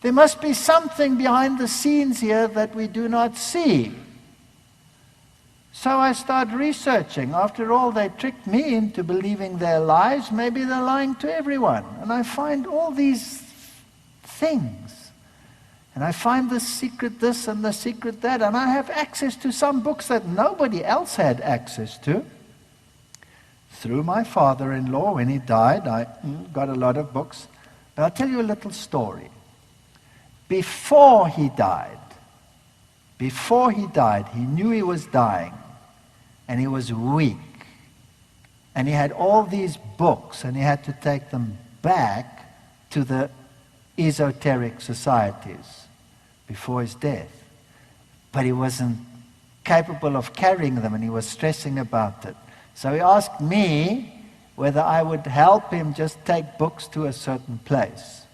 There must be something behind the scenes here that we do not see. So I start researching. After all, they tricked me into believing their lies. Maybe they're lying to everyone. And I find all these things. And I find the secret this and the secret that. And I have access to some books that nobody else had access to. Through my father-in-law, when he died, I got a lot of books. But I'll tell you a little story. Before he died, he knew he was dying. And he was weak. And he had all these books, and he had to take them back to the esoteric societies before his death. But he wasn't capable of carrying them, and he was stressing about it. So he asked me whether I would help him just take books to a certain place.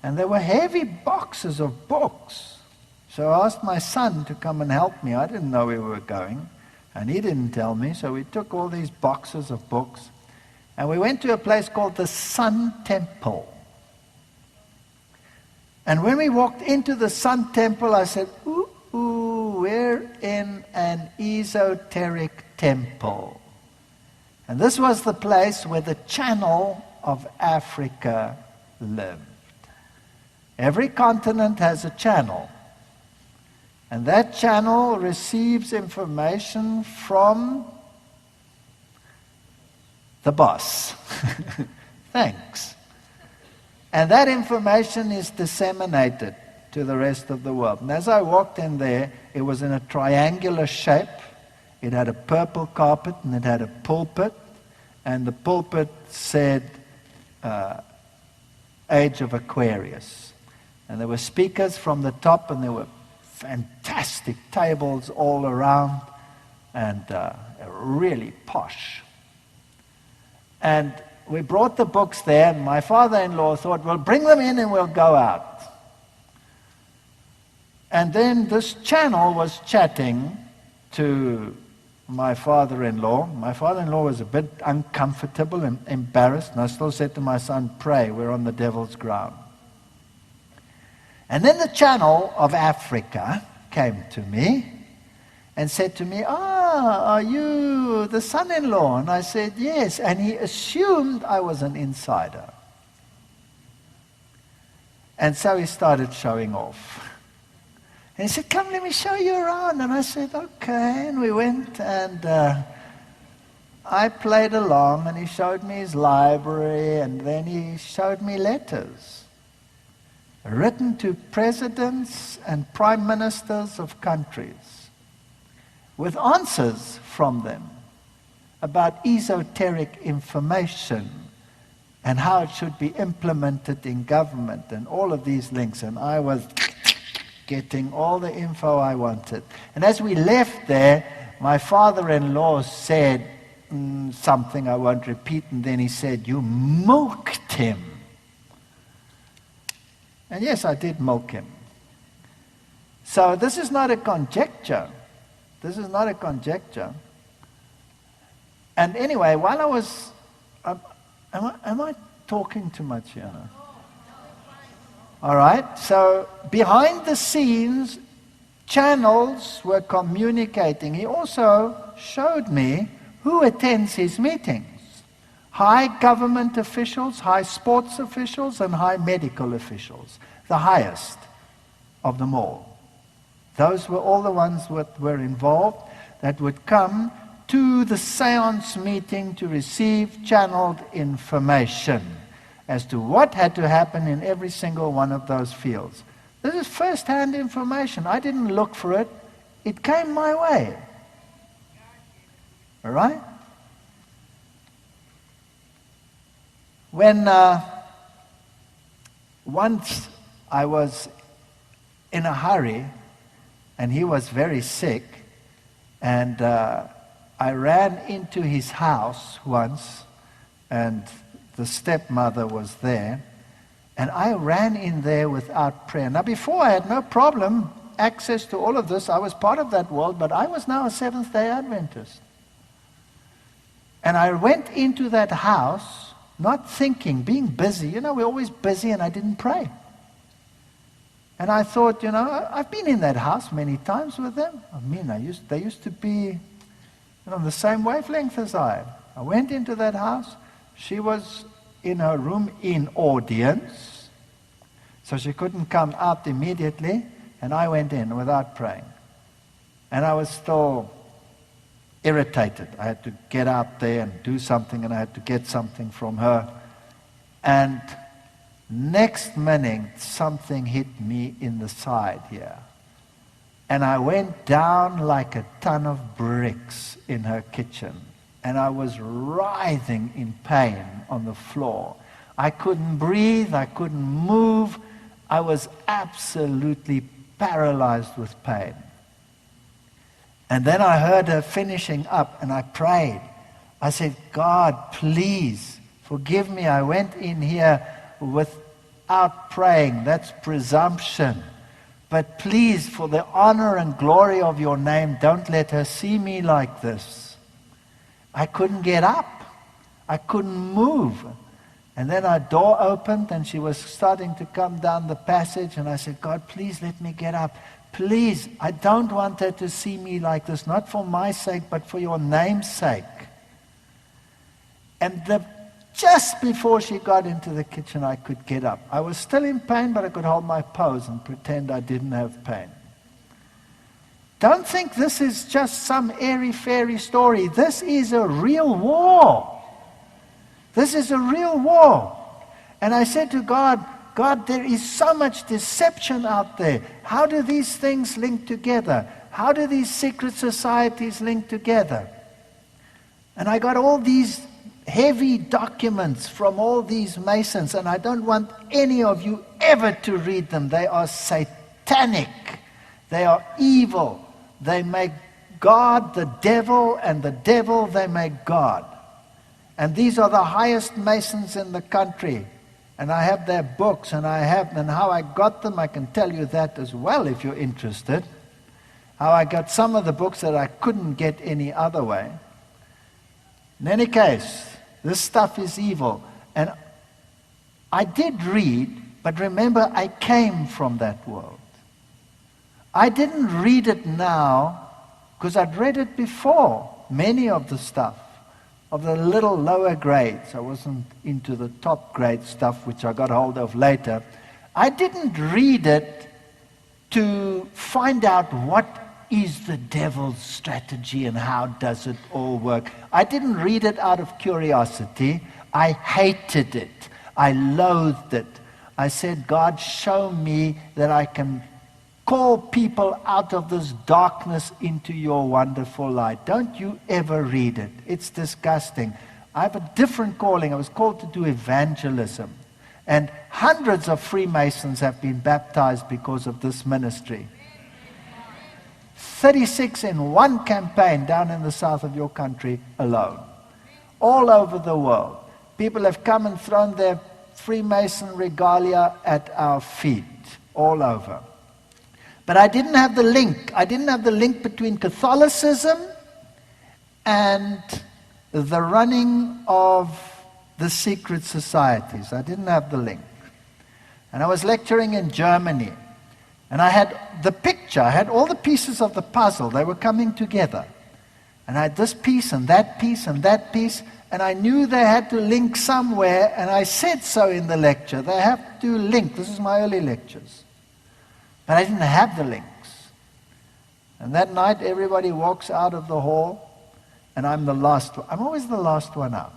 And there were heavy boxes of books. So I asked my son to come and help me. I didn't know where we were going. And he didn't tell me, so we took all these boxes of books, and we went to a place called the Sun Temple. And when we walked into the Sun Temple, I said, ooh, we're in an esoteric temple. And this was the place where the channel of Africa lived. Every continent has a channel. And that channel receives information from the boss. Thanks. And that information is disseminated to the rest of the world. And as I walked in there, it was in a triangular shape. It had a purple carpet and it had a pulpit. And the pulpit said, Age of Aquarius. And there were speakers from the top, and there were fantastic tables all around, and really posh. And we brought the books there, and my father-in-law thought, well, bring them in and we'll go out. And then this channel was chatting to my father-in-law. My father-in-law was a bit uncomfortable and embarrassed, and I still said to my son, pray, we're on the devil's ground. And then the channel of Africa came to me and said to me, are you the son-in-law? And I said, yes. And he assumed I was an insider. And so he started showing off. And he said, come, let me show you around. And I said, okay. And we went, and I played along, and he showed me his library, and then he showed me letters written to presidents and prime ministers of countries with answers from them about esoteric information and how it should be implemented in government and all of these links. And I was getting all the info I wanted. And as we left there, my father-in-law said something I won't repeat, and then he said, you milked him. And yes, I did milk him. So this is not a conjecture. This is not a conjecture. And anyway, while I was... am I talking too much here? All right, so behind the scenes, channels were communicating. He also showed me who attends his meetings. High government officials, high sports officials, and high medical officials. The highest of them all. Those were all the ones that were involved that would come to the seance meeting to receive channeled information as to what had to happen in every single one of those fields. This is first-hand information. I didn't look for it. It came my way. All right? When once I was in a hurry, and he was very sick, and I ran into his house once, and the stepmother was there, and I ran in there without prayer. Now before I had no problem, access to all of this, I was part of that world, but I was now a Seventh-day Adventist. And I went into that house, not thinking, being busy. You know, we're always busy, and I didn't pray. And I thought, I've been in that house many times with them. They used to be on the same wavelength as I. I went into that house. She was in her room in audience, so she couldn't come out immediately, and I went in without praying. And I was still irritated. I had to get out there and do something, and I had to get something from her. And next minute, something hit me in the side here. And I went down like a ton of bricks in her kitchen. And I was writhing in pain on the floor. I couldn't breathe. I couldn't move. I was absolutely paralyzed with pain. And then I heard her finishing up, and I prayed. I said, God, please forgive me. I went in here without praying. That's presumption. But please, for the honor and glory of your name, don't let her see me like this. I couldn't get up. I couldn't move. And then our door opened, and she was starting to come down the passage, and I said, God, please let me get up. Please, I don't want her to see me like this, not for my sake, but for your name's sake. And just before she got into the kitchen, I could get up. I was still in pain, but I could hold my pose and pretend I didn't have pain. Don't think this is just some airy-fairy story. This is a real war. This is a real war. And I said to God, God, there is so much deception out there. How do these things link together? How do these secret societies link together? And I got all these heavy documents from all these Masons, and I don't want any of you ever to read them. They are satanic. They are evil. They make God the devil, and the devil they make God. And these are the highest Masons in the country. And I have their books, and how I got them, I can tell you that as well if you're interested. How I got some of the books that I couldn't get any other way. In any case, this stuff is evil. And I did read, but remember, I came from that world. I didn't read it now, because I'd read it before, many of the stuff. Of the little lower grades. I wasn't into the top grade stuff, which I got hold of later. I didn't read it to find out what is the devil's strategy and how does it all work. I didn't read it out of curiosity. I hated it. I loathed it. I said, God, show me that I can call people out of this darkness into your wonderful light. Don't you ever read it. It's disgusting. I have a different calling. I was called to do evangelism. And hundreds of Freemasons have been baptized because of this ministry. 36 in one campaign down in the south of your country alone. All over the world. People have come and thrown their Freemason regalia at our feet. All over. But I didn't have the link. I didn't have the link between Catholicism and the running of the secret societies. I didn't have the link. And I was lecturing in Germany. And I had the picture. I had all the pieces of the puzzle. They were coming together. And I had this piece and that piece and that piece. And I knew they had to link somewhere. And I said so in the lecture. They have to link. This is my early lectures. But I didn't have the links. And that night, everybody walks out of the hall, and I'm the last one. I'm always the last one out.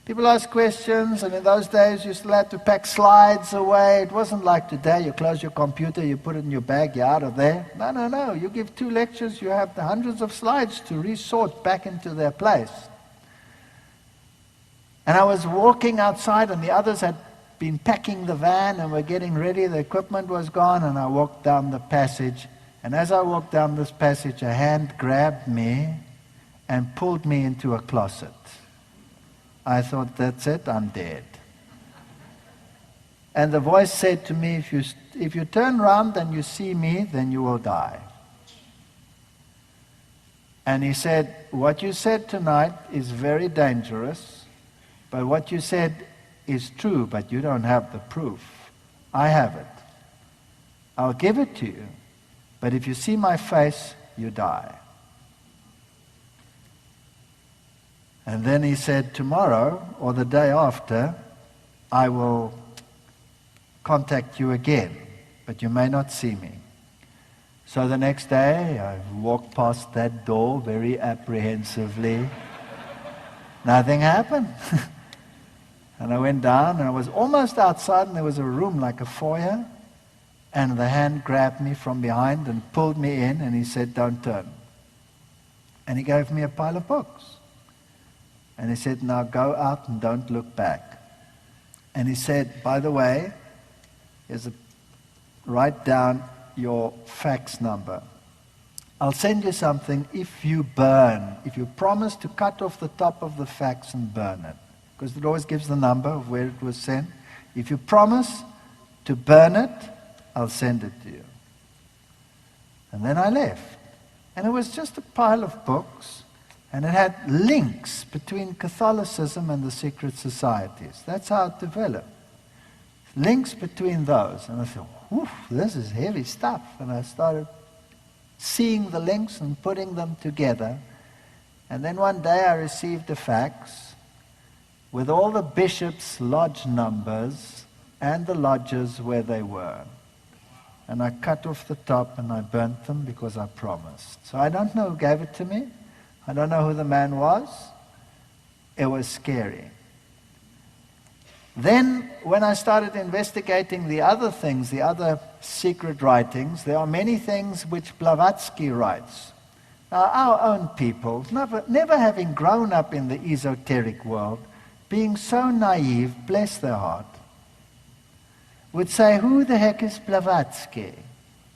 People ask questions, and in those days, you still had to pack slides away. It wasn't like today. You close your computer, you put it in your bag, you're out of there. No. You give 2 lectures, you have the hundreds of slides to resort back into their place. And I was walking outside, and the others had been packing the van and were getting ready. The equipment was gone, and I walked down the passage. And as I walked down this passage, a hand grabbed me and pulled me into a closet. I thought, that's it, I'm dead. And the voice said to me, if you turn around and you see me, then you will die. And he said, what you said tonight is very dangerous, but what you said is true, but you don't have the proof. I have it. I'll give it to you, but if you see my face, you die. And then he said, tomorrow or the day after, I will contact you again, but you may not see me. So the next day, I walked past that door very apprehensively. Nothing happened. And I went down, and I was almost outside, and there was a room like a foyer, and the hand grabbed me from behind and pulled me in, and he said, don't turn. And he gave me a pile of books. And he said, now go out and don't look back. And he said, by the way, write down your fax number. I'll send you something if you promise to cut off the top of the fax and burn it. Because it always gives the number of where it was sent. If you promise to burn it, I'll send it to you. And then I left. And it was just a pile of books. And it had links between Catholicism and the secret societies. That's how it developed. Links between those. And I thought, whew, this is heavy stuff. And I started seeing the links and putting them together. And then one day I received a fax with all the bishops' lodge numbers and the lodges where they were. And I cut off the top and I burnt them because I promised. So I don't know who gave it to me. I don't know who the man was. It was scary. Then, when I started investigating the other things, the other secret writings, there are many things which Blavatsky writes. Now, our own people, never having grown up in the esoteric world, being so naive, bless their heart, would say, who the heck is Blavatsky?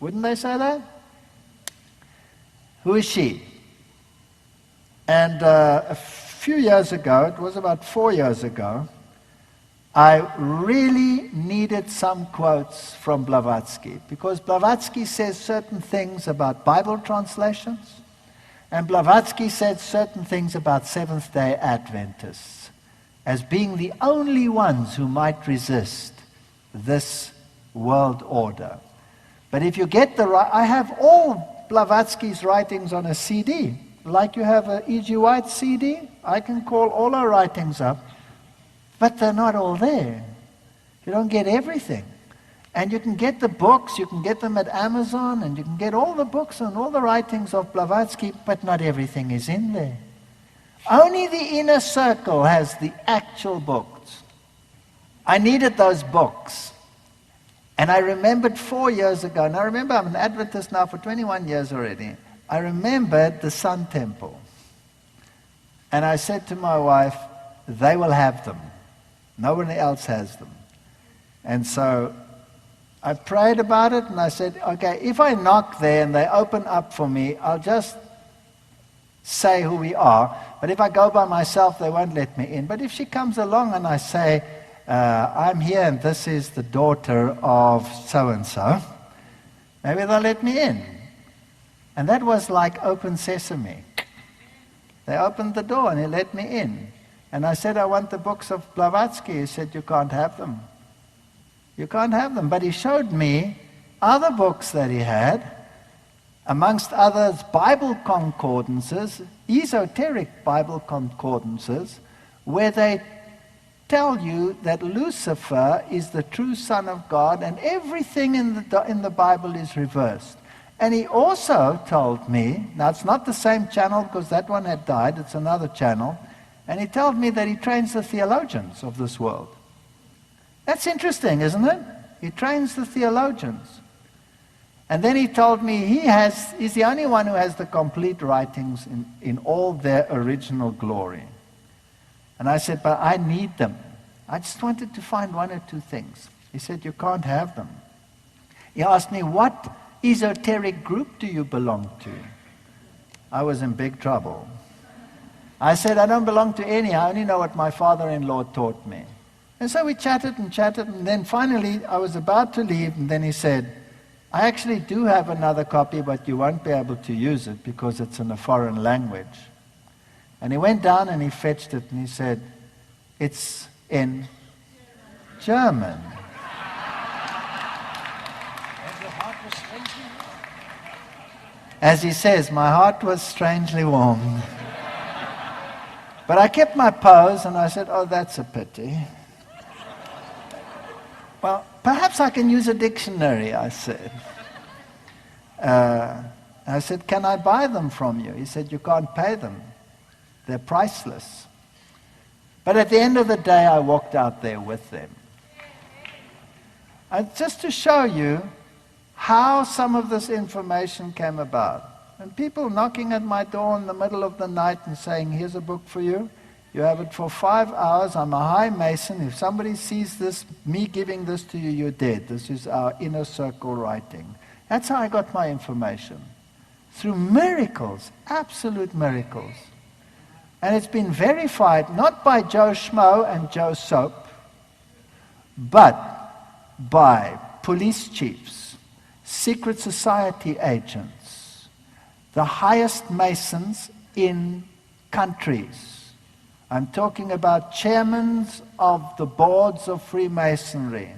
Wouldn't they say that? Who is she? And a few years ago, it was about 4 years ago, I really needed some quotes from Blavatsky, because Blavatsky says certain things about Bible translations, and Blavatsky said certain things about Seventh-day Adventists as being the only ones who might resist this world order. But if you get I have all Blavatsky's writings on a CD. Like you have an E.G. White CD, I can call all our writings up, but they're not all there. You don't get everything. And you can get the books, you can get them at Amazon, and you can get all the books and all the writings of Blavatsky, but not everything is in there. Only the inner circle has the actual books. I needed those books. And I remembered 4 years ago, and I remember I'm an Adventist now for 21 years already, I remembered the Sun Temple. And I said to my wife, they will have them. Nobody else has them. And so I prayed about it and I said, okay, if I knock there and they open up for me, I'll just say who we are. But if I go by myself, they won't let me in. But if she comes along and I say, I'm here and this is the daughter of so-and-so, maybe they'll let me in. And that was like open sesame. They opened the door and he let me in. And I said, I want the books of Blavatsky. He said, you can't have them. You can't have them. But he showed me other books that he had, amongst others Bible concordances, esoteric Bible concordances, where they tell you that Lucifer is the true Son of God and everything in the Bible is reversed. And he also told me, now it's not the same channel because that one had died, it's another channel, and he told me that he trains the theologians of this world. That's interesting, isn't it? He trains the theologians. And then he told me he's the only one who has the complete writings in all their original glory. And I said, but I need them. I just wanted to find one or two things. He said, you can't have them. He asked me, what esoteric group do you belong to? I was in big trouble. I said, I don't belong to any. I only know what my father-in-law taught me. And so we chatted, and then finally I was about to leave, and then he said, I actually do have another copy, but you won't be able to use it because it's in a foreign language. And he went down and he fetched it, and he said, it's in German. As he says, my heart was strangely warmed. But I kept my pose and I said, oh, that's a pity. Well, perhaps I can use a dictionary, I said. I said, can I buy them from you? He said, you can't pay them. They're priceless. But at the end of the day, I walked out there with them. Just to show you how some of this information came about. And people knocking at my door in the middle of the night and saying, here's a book for you. You have it for 5 hours. I'm a high mason. If somebody sees this, me giving this to you, you're dead. This is our inner circle writing. That's how I got my information. Through miracles, absolute miracles. And it's been verified not by Joe Schmo and Joe Soap, but by police chiefs, secret society agents, the highest masons in countries. I'm talking about chairmen of the boards of Freemasonry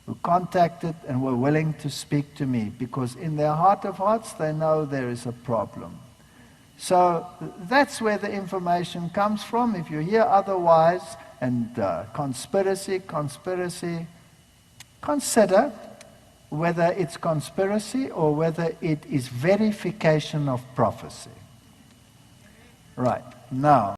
who contacted and were willing to speak to me because in their heart of hearts they know there is a problem. So that's where the information comes from. If you hear otherwise, and conspiracy, consider whether it's conspiracy or whether it is verification of prophecy. Right, now.